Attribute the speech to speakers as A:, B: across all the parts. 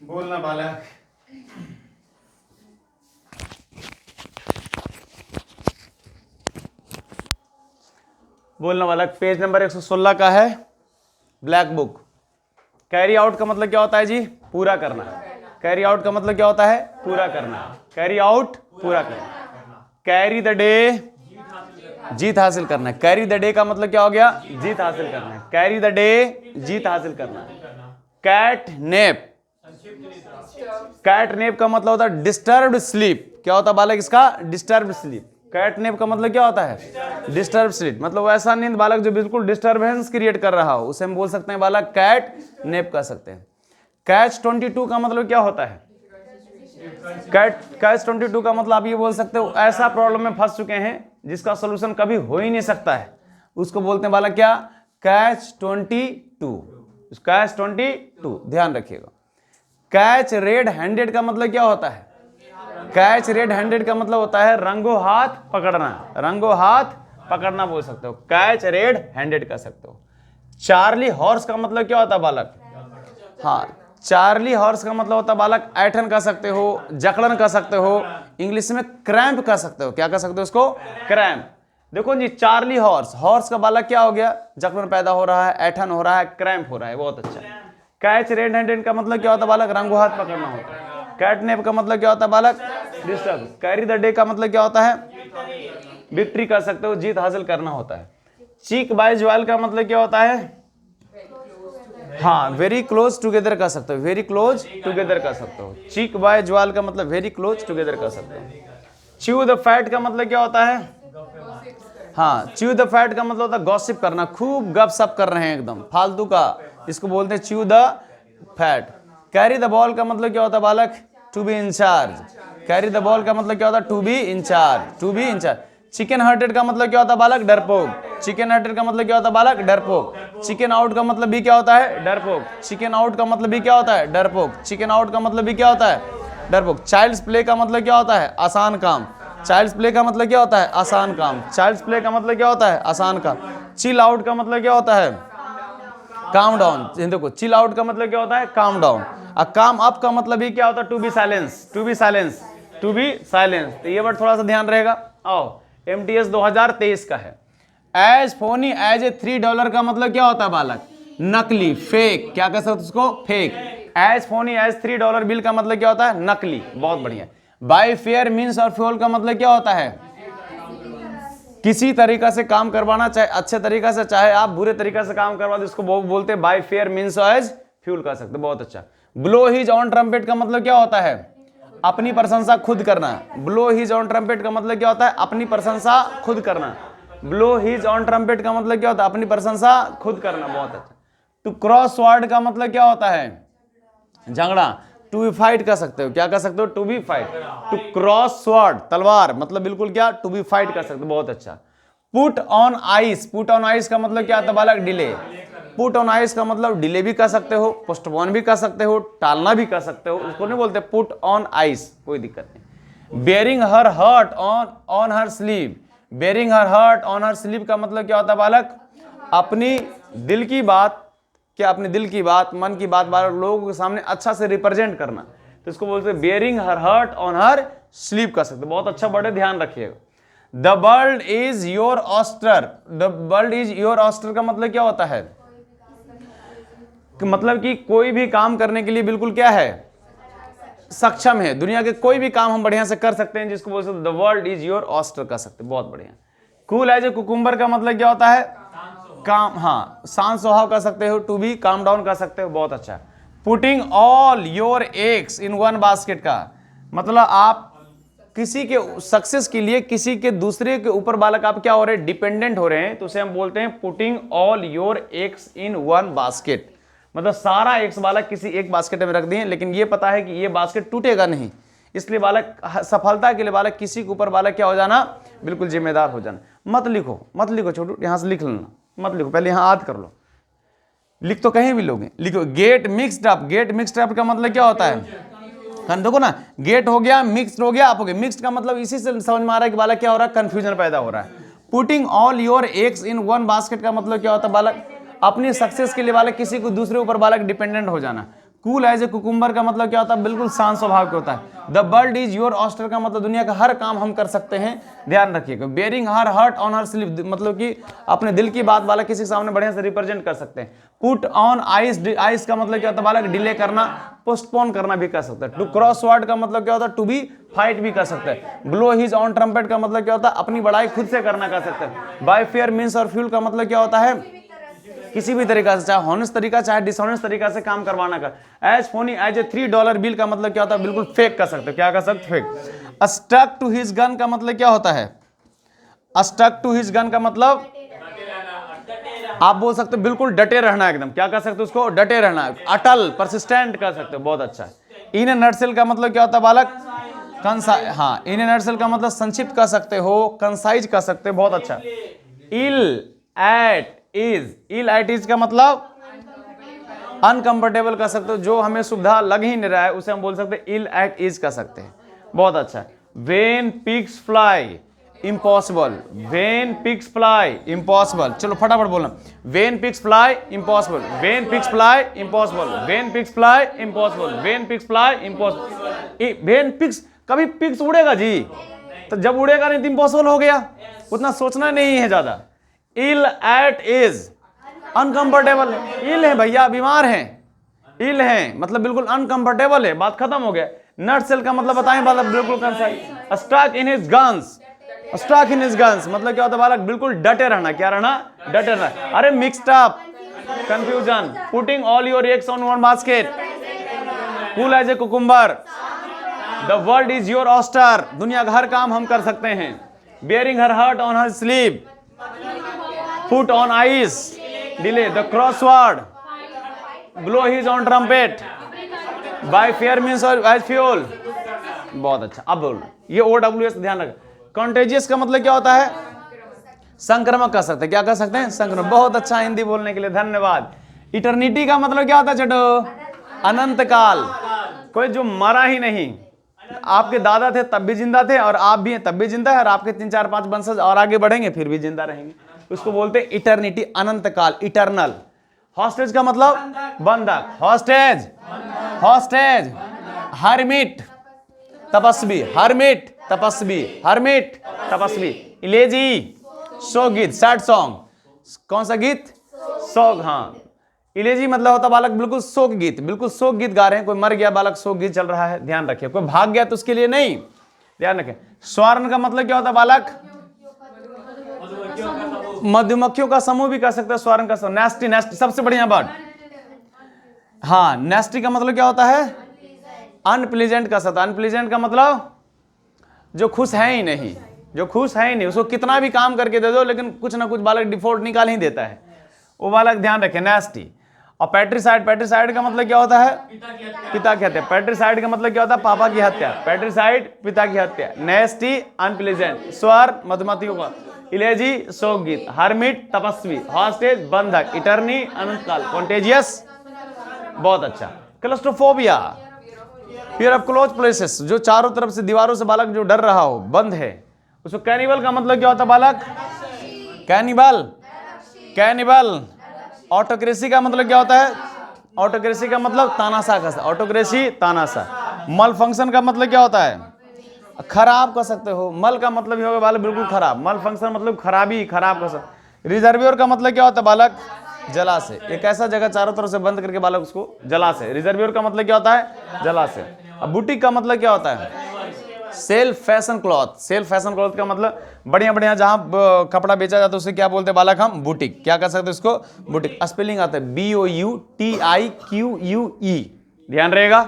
A: बोलना बालक। बोलना बालक। पेज नंबर 116 का है ब्लैक बुक। कैरी आउट का मतलब क्या होता है जी? पूरा करना। कैरी आउट का मतलब क्या होता है? पूरा करना। कैरी आउट पूरा करना। कैरी द डे जीत हासिल करना है। कैरी द डे का मतलब क्या हो गया? जीत हासिल करना है। कैरी द डे जीत हासिल करना है। Cat nap. कैट नेप का मतलब होता है डिस्टर्ब्ड स्लीप। क्या होता है बालक इसका? Disturbed sleep. कैट नेप का मतलब क्या होता है? Disturb sleep. मतलब वैसा नींद बालक जो बिल्कुल डिस्टर्बेंस क्रिएट कर रहा हो, उसे हम बोल सकते हैं बालक कैट नेप कह सकते हैं। कैच 22 का मतलब क्या होता है? कैच 22 का मतलब आप ये बोल सकते हो ऐसा प्रॉब्लम में फंस चुके हैं जिसका सोल्यूशन कभी हो ही नहीं सकता है, उसको बोलते हैं बालक क्या? कैच 22। कैच 22 ध्यान रखिएगा। कैच रेड हैंडेड का मतलब क्या होता है? कैच रेड हैंडेड का मतलब होता है रंगो हाथ पकड़ना। रंगो हाथ पकड़ना बोल सकते हो। कैच रेड हैंडेड कह सकते हो। चार्ली हॉर्स का मतलब क्या होता है बालक? हाँ, चार्ली हॉर्स का मतलब होता है बालक ऐठन कह सकते हो, जकड़न कह सकते हो, इंग्लिश में क्रैम्प कह सकते हो। क्या कह सकते हो उसको? क्रैम्प। देखो जी, चार्ली हॉर्स, हॉर्स का बालक क्या हो गया? जकड़न पैदा हो रहा है, ऐठन हो रहा है, क्रैम्प हो रहा है। बहुत अच्छा। कैच रेड हैंडेड का मतलब क्या होता है बालक? रंगो हाथ पकड़ना होता है। कैटनेप का मतलब क्या होता है बालक? डिस्टर्ब। कैरी द डे का मतलब क्या होता है? विक्ट्री कर सकते हो, जीत हासिल करना होता है। चीक बाय ज्वेल का मतलब क्या होता है? हाँ, वेरी क्लोज टुगेदर कर सकते हो। वेरी क्लोज टुगेदर कर सकते हो। चीक बाय ज्वेल का मतलब वेरी क्लोज टुगेदर कर सकते हो। च्यू द फैट का मतलब क्या होता है? हाँ, च्यू द फैट का मतलब होता है गॉसिप करना, खूब गपशप कर रहे हैं एकदम फालतू का, इसको बोलते हैं chew the fat. Carry the ball का मतलब क्या होता है बालक? To be in charge. Carry the ball का मतलब क्या होता है? To be in charge. To be in charge. Chicken hearted का मतलब क्या होता है बालक? डरपोक। चिकन हार्टेड का मतलब क्या होता है बालक? डरपोक। चिकन आउट का मतलब भी क्या होता है? डरपोक। चिकन आउट का मतलब भी क्या होता है? डरपोक। चिकन आउट का मतलब भी क्या होता है? डरपोक। चाइल्ड्स प्ले का मतलब क्या होता है? आसान काम। चाइल्ड्स प्ले का मतलब क्या होता है? आसान काम। चाइल्ड्स प्ले का मतलब क्या होता है? आसान काम। चिल आउट का मतलब क्या होता है? Calm down. देखो, चिल आउट का मतलब क्या होता है? Calm down. और काम अप का मतलब ही क्या होता है? To be silence. To be silence. To be silence. तो ये वर्ड थोड़ा सा ध्यान रहेगा। आओ, MTS 2023 का है। एज फोनी एज ए $3 का मतलब क्या होता है बालक? नकली, फेक। क्या कह सकते हो उसको? Fake. As phony as $3 bill का मतलब क्या होता है? नकली। बहुत बढ़िया। बाय फेयर मीन्स और फ्यूल का मतलब क्या होता है? किसी तरीका से काम करवाना, चाहे अच्छे तरीका से चाहे आप बुरे तरीका से काम करवा दो, इसको बोलते हैं by fair means as foul कर सकते। बहुत अच्छा। ब्लो हिज ऑन ट्रम्पेट का मतलब क्या होता है? अपनी प्रशंसा खुद करना। ब्लो हिज ऑन ट्रम्पेट का मतलब क्या होता है? अपनी प्रशंसा खुद करना। ब्लो हिज ऑन ट्रम्पेट का मतलब क्या होता है? अपनी प्रशंसा खुद करना। बहुत अच्छा। टू क्रॉस वर्ड का मतलब क्या होता है? झगड़ा। टू बी फाइट कर सकते हो। क्या कर सकते हो? To be fight. To cross sword तलवार मतलब बिल्कुल क्या? टू बी फाइट कर सकते हो। बहुत अच्छा। Put on ice. Put on ice का मतलब क्या आता है बालक? डिले। पुट ऑन आइस का मतलब डिले भी कर सकते हो, पोस्टपोन भी कर सकते हो, टालना भी कर सकते हो। उसको नहीं बोलते पुट ऑन आइस, कोई दिक्कत नहीं। Bearing her heart on her sleeve. Bearing her heart on her sleeve का मतलब क्या होता है बालक? अपनी दिल की बात, क्या अपने दिल की बात, मन की बात बार लोगों के सामने अच्छा से रिप्रेजेंट करना, तो इसको बोलते हैं bearing her heart on her sleep कर सकते। बहुत अच्छा वर्ड है, ध्यान रखिएगा। The world is your oyster. The world is your oyster का मतलब क्या होता है? कि मतलब कि कोई भी काम करने के लिए बिल्कुल क्या है? सक्षम है। दुनिया के कोई भी काम हम बढ़िया से कर सकते हैं, जिसको बोलते हैं the world is your oyster कर सकते हैं। बहुत बढ़िया। कूल एज ए कुकुम्बर का मतलब क्या होता है? काम, हाँ, शांत स्वभाव कर सकते हो। टू बी काम डाउन कर सकते हो। बहुत अच्छा। Putting all your eggs in one basket का मतलब आप किसी के सक्सेस के लिए किसी के दूसरे के ऊपर बालक आप क्या हो रहे हैं? डिपेंडेंट हो रहे हैं, तो उसे हम बोलते हैं putting all your eggs in one basket. मतलब सारा एग्स बालक किसी एक बास्केट में रख दिए, लेकिन ये पता है कि ये बास्केट टूटेगा नहीं, इसलिए बालक सफलता के लिए बालक किसी के ऊपर बालक क्या हो जाना? बिल्कुल जिम्मेदार हो जाना। मत लिखो, मत लिखो छोटू, यहां से लिख लेना, मत लिखो, पहले यहां याद कर लो। लिख तो कहीं भी लोगे, लिखो gate mixed up. Gate mixed up का मतलब क्या होता है? देखो ना, गेट हो गया, मिक्स्ड हो गया, आप हो गया। मिक्स्ड का मतलब इसी से समझ में आ रहा है कि बालक क्या हो रहा है? कंफ्यूजन पैदा हो रहा है। Putting all your eggs in one basket का मतलब क्या होता है बालक? अपनी सक्सेस के लिए बालक किसी को दूसरे ऊपर बालक डिपेंडेंट हो जाना। कूल एज ए कुकुम्बर का मतलब क्या होता है, बिल्कुल शांत स्वभाव का होता है। The world is your oyster का मतलब दुनिया का हर काम हम कर सकते हैं, ध्यान रखिएगा। Bearing her heart on her sleeve मतलब कि अपने दिल की बात वाला किसी के सामने बढ़िया से रिप्रेजेंट कर सकते हैं। पुट ऑन आइस, आइस का मतलब क्या होता है बालक, डिले करना, पोस्टपोन करना भी कर सकते हैं। टू क्रॉस वर्ड का मतलब क्या होता है, टू बी फाइट भी कर सकते हैं। ब्लो हिज ऑन ट्रम्पेट का मतलब क्या होता है, अपनी बड़ाई खुद से करना कर सकते हैं। बाय फेयर मीन्स और फ्यूल का मतलब क्या होता है, किसी भी तरीका से, चाहे हॉनेस्ट तरीका चाहे डिसऑनेस्ट तरीका से काम करवाना कर। As phony as a $3 bill का मतलब क्या होता है, बिल्कुल फेक कर सकते हो, क्या कर सकते, fake. Stuck to his gun का मतलब क्या होता है, स्टक टू हिज गन का मतलब आप बोल सकते हो बिल्कुल डटे रहना, एकदम क्या कर सकते हो उसको, डटे रहना, अटल, परसिस्टेंट कर सकते हो, बहुत अच्छा है। इन ए नटसेल का मतलब क्या होता है बालक, हाँ, इन ए नटसेल का मतलब संक्षिप्त कर सकते हो, कंसाइज कर सकते हो, बहुत अच्छा। Ill at ease, ill at ease का मतलब अनकंफर्टेबल कर सकते हो, जो हमें सुविधा लग ही नहीं रहा है उसे हम बोल सकते हैं इल एट इज कर सकते हैं, बहुत अच्छा है। When pigs fly impossible, when pigs fly impossible, चलो फटाफट बोलना। When pigs fly impossible, when pigs fly impossible, when pigs fly impossible, when pigs fly impossible. When pigs, कभी पिग्स उड़ेगा जी, तो जब उड़ेगा नहीं तो इम्पॉसिबल हो गया, उतना सोचना नहीं है ज्यादा। इल एट इज अनकंफर्टेबल, इल है भैया, बीमार हैं, इल है मतलब बिल्कुल अनकंफर्टेबल है, बात खत्म हो गया। नट सेल का मतलब बताएं बालक, बिल्कुल concise. Stuck in his guns, stuck in his guns मतलब क्या होता है बालक, बिल्कुल डटे रहना, क्या रहना, डटे रहना। अरे mixed up, confusion. Putting all your eggs on one basket, cool as a cucumber. The world is your oyster, दुनिया का हर काम हम कर सकते हैं। Bearing her heart on her sleeve, Put on ice, delay the crossword, blow his on trumpet, by fair means or as fuel, बहुत अच्छा। अब बोल, ये OWS ध्यान रख। Contagious का मतलब क्या होता है, संक्रामक कर सकते हैं, क्या कर सकते हैं, संक्रामक, बहुत अच्छा हिंदी बोलने के लिए, धन्यवाद। इटर्निटी का मतलब क्या होता है चटो, अनंत काल, कोई जो मरा ही नहीं, आपके दादा थे तब भी जिंदा थे और आप भी हैं तब भी जिंदा है, और आपके 3-4-5 वंशज और आगे बढ़ेंगे फिर भी जिंदा रहेंगे, उसको बोलते हैं इटर्निटी, अनंत काल, इटर्नल। हॉस्टेज का मतलब बंधक, हॉस्टेज, हॉस्टेज। हरमिट तपस्वी, हरमिट तपस्वी, हरमिट तपस्वी। इलेजी शोक गीत, सैड सॉन्ग, कौन सा गीत, शोक, हाँ। इलेजी मतलब होता बालक बिल्कुल शोक गीत, बिल्कुल शोक गीत गा रहे हैं, कोई मर गया बालक शोक गीत चल रहा है, ध्यान रखिए, कोई भाग गया तो उसके लिए नहीं, ध्यान रखें। स्वर्ण का मतलब क्या होता है बालक, मधुमक्खियों का समूह भी कर सकते हैं, स्वर्ण का समूह। नेस्टी, नेस्टी सबसे बढ़िया वर्ड, हाँ। नेस्टी का मतलब क्या होता है, अनप्लीजेंट का सकता, अनप्लीजेंट का मतलब जो खुश है ही नहीं, जो खुश है ही नहीं, उसको कितना भी काम करके दे दो लेकिन कुछ ना कुछ बालक डिफॉल्ट निकाल ही देता है, वो बालक ध्यान रखें, नेस्टी। और पैट्रिसाइड, पैट्रिसाइड का मतलब क्या होता है, पिता की हत्या। पैट्रिसाइड का मतलब क्या होता है, पापा की हत्या, पैट्रिसाइड पिता की हत्या। नेस्टी अनप्लीजेंट, स्वर मधुमक्खियों का, इलेजी शोक गीत, हरमिट तपस्वी, हॉस्टेज बंधक, इटर्नी अनंतकाल, कॉन्टेजियस, बहुत अच्छा। Claustrophobia, fear of close places, जो चारों तरफ से दीवारों से बालक जो डर रहा हो, बंद है, उसको। कैनिबल का मतलब क्या होता है बालक, कैनिबल, कैनिबल। ऑटोक्रेसी का मतलब क्या होता है, ऑटोक्रेसी का मतलब तानाशाह का, ऑटोक्रेसी तानाशाह। मल फंक्शन का मतलब क्या होता है, खराब कर सकते हो, मल का मतलब ये होगा बालक बिल्कुल खराब, मल फंक्शन मतलब खराबी, खराब कर सकते। रिजर्वियर का मतलब क्या होता है बालक, जलाशय, एक ऐसा जगह चारों तरफ से बंद करके बालक उसको, जलाशय। रिजर्वियर का मतलब क्या होता है, जलाशय। अब बुटीक का मतलब क्या होता है, self fashion cloth, self fashion cloth का मतलब बढ़िया बढ़िया जहां कपड़ा बेचा जाता है उसे क्या बोलते हैं बालक हम, बुटीक, क्या कर सकते हैं उसको, बुटीक। स्पेलिंग आता है BOUTIQUE, ध्यान रहेगा।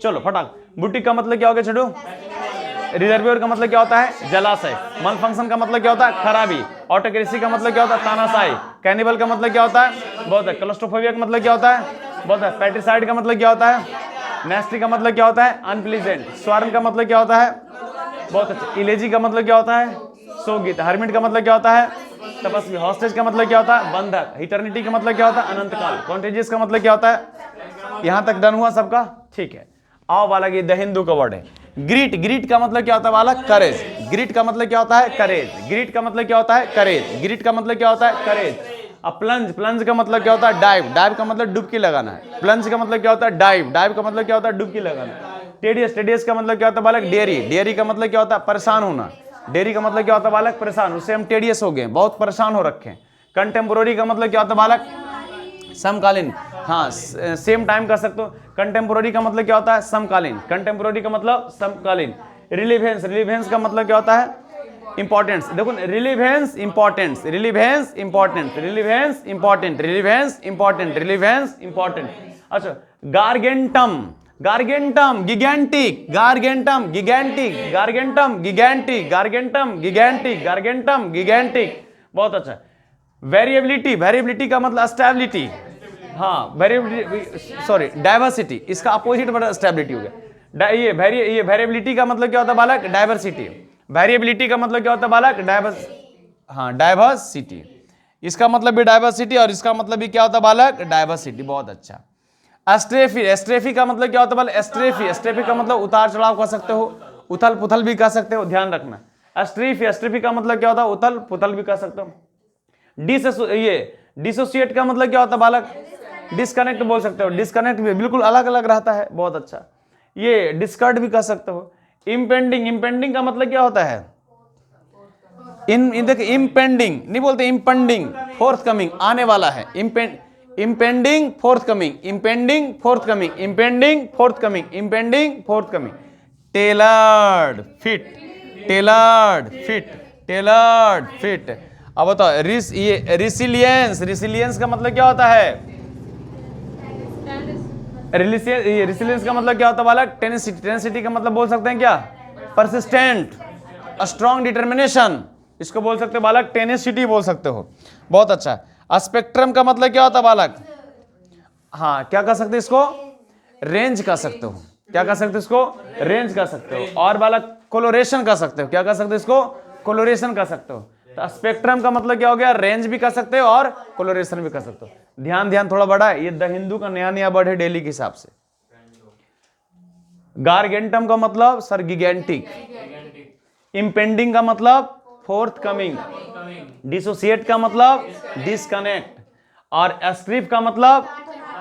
A: चलो फटाक, बुटीक का मतलब क्या हो गया छोटू, रिजर्वियर का मतलब क्या होता है, जलाशय। मल फंक्शन का मतलब क्या होता है, खराबी। ऑटोक्रेसी का मतलब क्या होता है, तानाशाही। कैनिबल का मतलब क्या होता है, बहुत है। क्लस्ट्रोफोबिया का मतलब क्या होता है, बहुत है। पैट्रिसाइड का मतलब क्या होता है, नेस्टी का मतलब क्या होता है, अनप्लीजेंट। स्वार्न का मतलब क्या होता है, बहुत अच्छा। इलेजी का मतलब क्या होता है, शोक। हरमिट का मतलब क्या होता है, तपस्वी। हॉस्टेज का मतलब क्या होता है, बंधक। इटर्निटी का मतलब क्या होता है, अनंतकाल। कॉन्टेजियस का मतलब क्या होता है, यहां तक डन हुआ सबका, ठीक है। आओ बालक, ये द हिंदू का वर्ड है ग्रीट। ग्रीट का मतलब क्या होता है बालक, करेज। ग्रीट का मतलब क्या होता है, करेज। ग्रीट का मतलब क्या होता है, करेज। ग्रीट का मतलब क्या होता है, करेज। अब प्लंज, प्लंज का मतलब क्या होता है? डाइव, डाइव का मतलब डुबकी लगाना है। प्लंज का मतलब क्या होता है? डाइव, डाइव का मतलब क्या होता है? डुबकी लगाना। टेडियस, टेडियस का मतलब क्या होता है बालक? डेयरी, डेयरी का मतलब क्या होता है? परेशान होना। डेयरी का मतलब क्या होता है बालक? परेशान, उससे हम टेडियस हो गए, बहुत परेशान हो रखे हैं। कंटेम्पोररी का मतलब क्या होता है बालक? समकालीन, हाँ सेम टाइम कर सकते हो। कंटेम्पोररी का मतलब क्या होता है? समकालीन, कंटेम्पोररी का मतलब समकालीन। रिलीवेंस, रिलीवेंस का मतलब क्या होता है? इंपॉर्टेंस। देखो relevance importance, relevance important, relevance important, relevance important, relevance important. अच्छा, गार्गेंटम, गार्गेंटम गिगैंटिक, गार्गेंटम गिगैंटिक, गार्गेंटम गिगैंटिक, गार्गेंटम गिगैंटिक, गार्गेंटम गिगैंटिक। बहुत अच्छा। वेरिएबिलिटी, वेरिएबिलिटी का मतलब स्टेबिलिटी, हाँ वेरिएबिलिटी, सॉरी डाइवर्सिटी, इसका अपोजिट वर्ड स्टेबिलिटी हो गया। ये वेरिएबिलिटी का मतलब क्या होता है बालक? डाइवर्सिटी। वेरिएबिलिटी का मतलब क्या होता है बालक? डाइवर्स, हाँ डाइवर्सिटी। इसका मतलब भी डाइवर्सिटी और इसका मतलब भी क्या होता है बालक? डाइवर्सिटी। बहुत अच्छा। एस्ट्रेफी, एस्ट्रेफी का मतलब क्या होता है बालक? एस्ट्रेफी, एस्ट्रेफी का मतलब उतार चढ़ाव कर सकते हो, उथल पुथल भी कर सकते हो, ध्यान रखना। एस्ट्रेफी, एस्ट्रेफी का मतलब क्या होता है? उथल पुथल भी कर सकते हो। डिसोसिएट का मतलब क्या होता है बालक? डिस्कनेक्ट बोल सकते हो, डिस्कनेक्ट भी बिल्कुल अलग अलग रहता है। बहुत अच्छा। ये डिस्कर्ड भी कर सकते हो। इम्पेंडिंग, इम्पेंडिंग का मतलब क्या होता है? देखिए इम्पेंडिंग नहीं बोलते, इम्पेंडिंग फोर्थ कमिंग, आने वाला है। Impending fourth coming, impending fourth coming, impending fourth coming, impending fourth coming. Tailored fit, tailored fit, tailored fit. अब बताओ ये रिसिलियंस, रिसिलियंस का मतलब क्या होता है? रिसिलियंस का मतलब क्या होता है बालक? टेनेसिटी, टेनेसिटी का मतलब बोल सकते हैं क्या? परसिस्टेंट, स्ट्रॉन्ग डिटर्मिनेशन, इसको बोल सकते हो बालक टेनेसिटी बोल सकते हो। बहुत अच्छा। स्पेक्ट्रम का मतलब क्या होता है बालक? हाँ क्या कर सकते हो इसको? रेंज कर सकते हो। क्या कर सकते हो इसको? रेंज कर सकते हो। और बालक कोलोरेशन कर सकते हो। क्या कर सकते हो इसको? कोलोरेशन कर सकते हो। तो स्पेक्ट्रम का मतलब क्या हो गया? रेंज भी कर सकते हो और कोलोरेशन भी कर सकते हो। ध्यान ध्यान थोड़ा बड़ा है, ये द हिंदू का नया नया वर्ड है डेली के हिसाब से। गार्गेंटम का मतलब सर गिगेंटिक, इम्पेंडिंग का मतलब फोर्थ कमिंग, डिसोसिएट का मतलब डिस्कनेक्ट, और एस्ट्रिफ का मतलब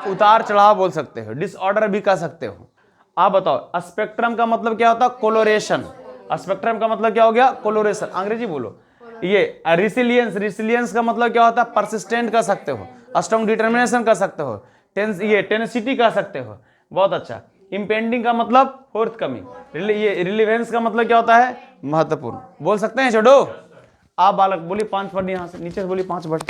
A: उतार चढ़ाव बोल सकते हो, डिसऑर्डर भी कह सकते हो। आप बताओ स्पेक्ट्रम का मतलब क्या होता है? कोलोरेशन। स्पेक्ट्रम का मतलब क्या हो गया? कोलोरेशन। अंग्रेजी बोलो। ये रिसिलियंस, रिसिलियंस का मतलब क्या होता है? परसिस्टेंट कर सकते हो, स्ट्रॉन्ग डिटर्मिनेशन कर सकते हो, ये टेनेसिटी कर सकते हो। बहुत अच्छा। इम्पेंडिंग का मतलब फोर्थ कमिंग। ये रिलीवेंस का मतलब क्या होता है? महत्वपूर्ण बोल सकते हैं। छोड़ो आप बालक बोलिए 5 वर्ड, यहां से नीचे से बोलिए 5 वर्ड।